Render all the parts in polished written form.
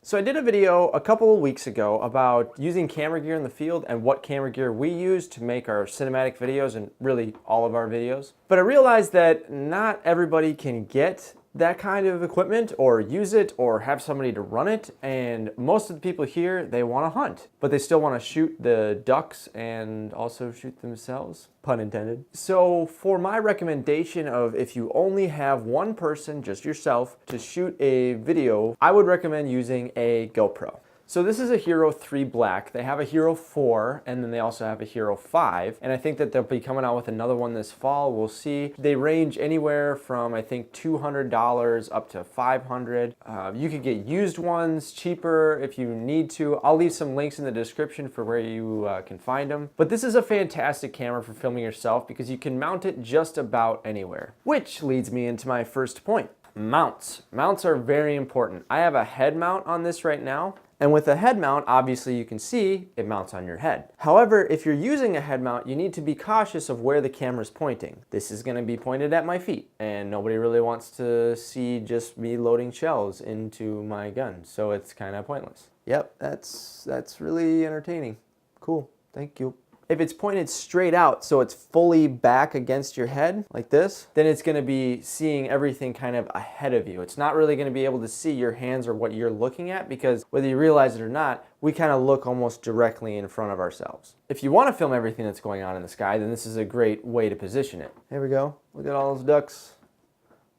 So I did a video a couple of weeks ago about using camera gear in the field and what camera gear we use to make our cinematic videos and really all of our videos. But I realized that not everybody can get that kind of equipment or use it or have somebody to run it, and most of the people here, they want to hunt, but they still want to shoot the ducks and also shoot themselves, pun intended. So for my recommendation of if you only have one person, just yourself, to shoot a video, I would recommend using a GoPro. So this is a Hero 3 Black. They have a Hero 4, and then they also have a Hero 5, and I think that they'll be coming out with another one this fall. We'll see. They range anywhere from, I think, $200 up to $500. You could get used ones cheaper if you need to. I'll leave some links in the description for where you can find them. But this is a fantastic camera for filming yourself because you can mount it just about anywhere. Which leads me into my first point. Mounts. Mounts are very important. I have a head mount on this right now. And with a head mount, obviously you can see it mounts on your head. However, if you're using a head mount, you need to be cautious of where the camera's pointing. This is gonna be pointed at my feet, and nobody really wants to see just me loading shells into my gun, so it's kind of pointless. Yep, that's really entertaining. Cool, thank you. If it's pointed straight out, so it's fully back against your head, like this, then it's gonna be seeing everything kind of ahead of you. It's not really gonna be able to see your hands or what you're looking at, because whether you realize it or not, we kind of look almost directly in front of ourselves. If you wanna film everything that's going on in the sky, then this is a great way to position it. There we go, look at all those ducks.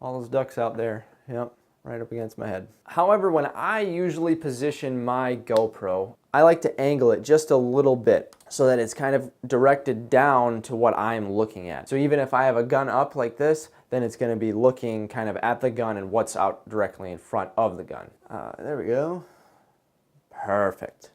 All those ducks out there, yep. Right up against my head. However, when I usually position my GoPro, I like to angle it just a little bit so that it's kind of directed down to what I'm looking at. So even if I have a gun up like this, then it's gonna be looking kind of at the gun and what's out directly in front of the gun. There we go. Perfect.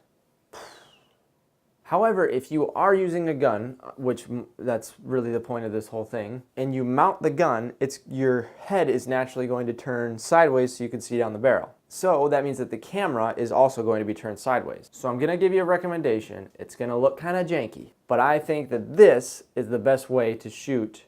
However, if you are using a gun, which that's really the point of this whole thing, and you mount the gun, your head is naturally going to turn sideways so you can see down the barrel. So that means that the camera is also going to be turned sideways. So I'm gonna give you a recommendation. It's gonna look kind of janky, but I think that this is the best way to shoot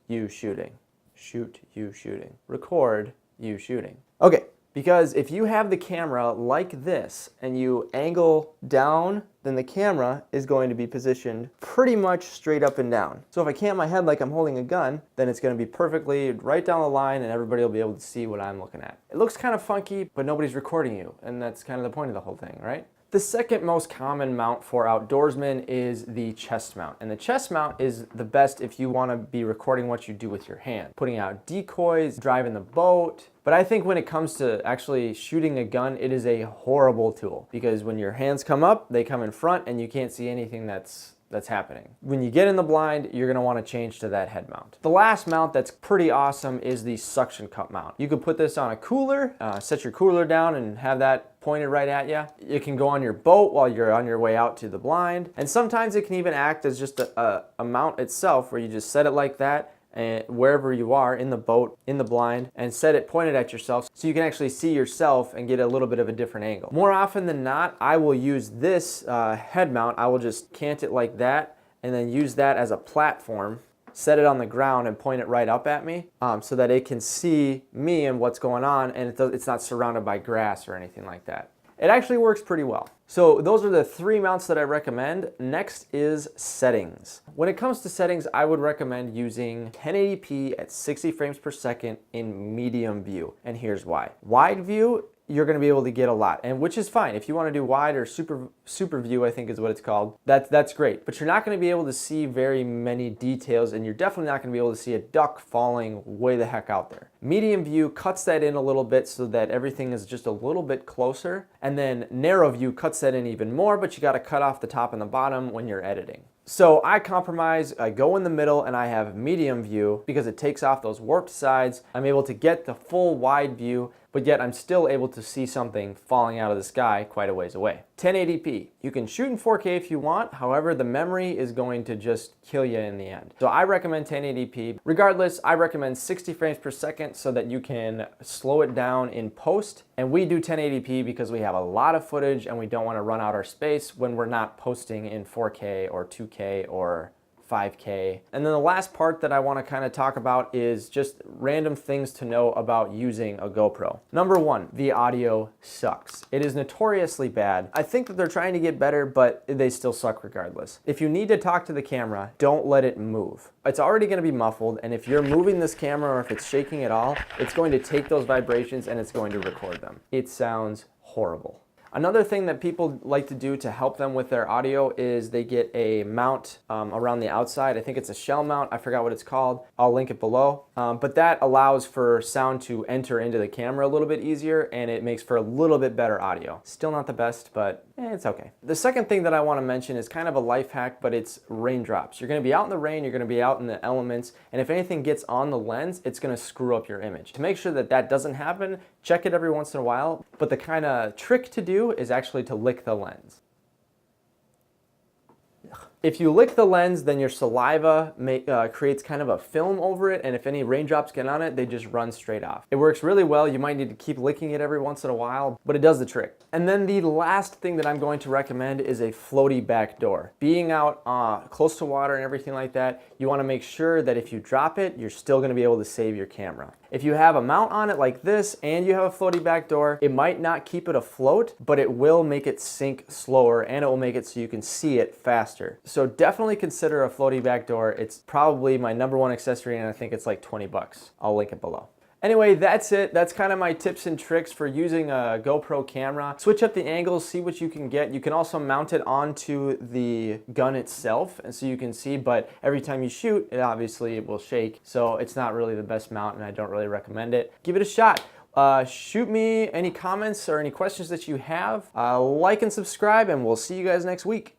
you shooting. Shoot you shooting. Record you shooting. Okay. Because if you have the camera like this and you angle down, then the camera is going to be positioned pretty much straight up and down. So if I cant my head like I'm holding a gun, then it's going to be perfectly right down the line and everybody will be able to see what I'm looking at. It looks kind of funky, but nobody's recording you, and that's kind of the point of the whole thing, right? The second most common mount for outdoorsmen is the chest mount. And the chest mount is the best if you want to be recording what you do with your hand. Putting out decoys, driving the boat. But I think when it comes to actually shooting a gun, it is a horrible tool. Because when your hands come up, they come in front and you can't see anything that's happening. When you get in the blind, you're gonna wanna change to that head mount. The last mount that's pretty awesome is the suction cup mount. You could put this on a cooler, set your cooler down and have that pointed right at you. It can go on your boat while you're on your way out to the blind. And sometimes it can even act as just a mount itself where you just set it like that and wherever you are in the boat, in the blind, and set it pointed at yourself so you can actually see yourself and get a little bit of a different angle. More often than not, I will use this head mount. I will just cant it like that and then use that as a platform, set it on the ground and point it right up at me so that it can see me and what's going on, and it's not surrounded by grass or anything like that. It actually works pretty well. So those are the three mounts that I recommend. Next is settings. When it comes to settings, I would recommend using 1080p at 60 frames per second in medium view. And here's why. Wide view, you're gonna be able to get a lot, and which is fine. If you wanna do wide or super view, I think is what it's called, that's great. But you're not gonna be able to see very many details, and you're definitely not gonna be able to see a duck falling way the heck out there. Medium view cuts that in a little bit so that everything is just a little bit closer, and then narrow view cuts that in even more, but you gotta cut off the top and the bottom when you're editing. So I compromise, I go in the middle, and I have medium view because it takes off those warped sides. I'm able to get the full wide view, but yet I'm still able to see something falling out of the sky quite a ways away. 1080p. You can shoot in 4K if you want, however, the memory is going to just kill you in the end. So I recommend 1080p. Regardless, I recommend 60 frames per second so that you can slow it down in post. And we do 1080p because we have a lot of footage and we don't want to run out our space when we're not posting in 4K or 2K or 5K. And then the last part that I want to kind of talk about is just random things to know about using a GoPro. Number one, the audio sucks. It is notoriously bad. I think that they're trying to get better, but they still suck regardless. If you need to talk to the camera, don't let it move. It's already going to be muffled, and if you're moving this camera or if it's shaking at all, it's going to take those vibrations and it's going to record them. It sounds horrible. Another thing that people like to do to help them with their audio is they get a mount around the outside. I think it's a shell mount. I forgot what it's called. I'll link it below. But that allows for sound to enter into the camera a little bit easier, and it makes for a little bit better audio. Still not the best, but it's okay. The second thing that I want to mention is kind of a life hack, but it's raindrops. You're going to be out in the rain, you're going to be out in the elements, and if anything gets on the lens, it's going to screw up your image. To make sure that that doesn't happen, check it every once in a while, but the kind of trick to do is actually to lick the lens. If you lick the lens, then your saliva creates kind of a film over it, and if any raindrops get on it, they just run straight off. It works really well. You might need to keep licking it every once in a while, but it does the trick. And then the last thing that I'm going to recommend is a floaty backdoor. Being out close to water and everything like that, you want to make sure that if you drop it, you're still going to be able to save your camera. If you have a mount on it like this and you have a floaty backdoor, it might not keep it afloat, but it will make it sink slower and it will make it so you can see it faster. So definitely consider a floaty backdoor. It's probably my #1 accessory, and I think it's like 20 bucks. I'll link it below. Anyway, that's it. That's kind of my tips and tricks for using a GoPro camera. Switch up the angles, see what you can get. You can also mount it onto the gun itself, and so you can see, but every time you shoot, it obviously will shake. So it's not really the best mount, and I don't really recommend it. Give it a shot. Shoot me any comments or any questions that you have. Like and subscribe, and we'll see you guys next week.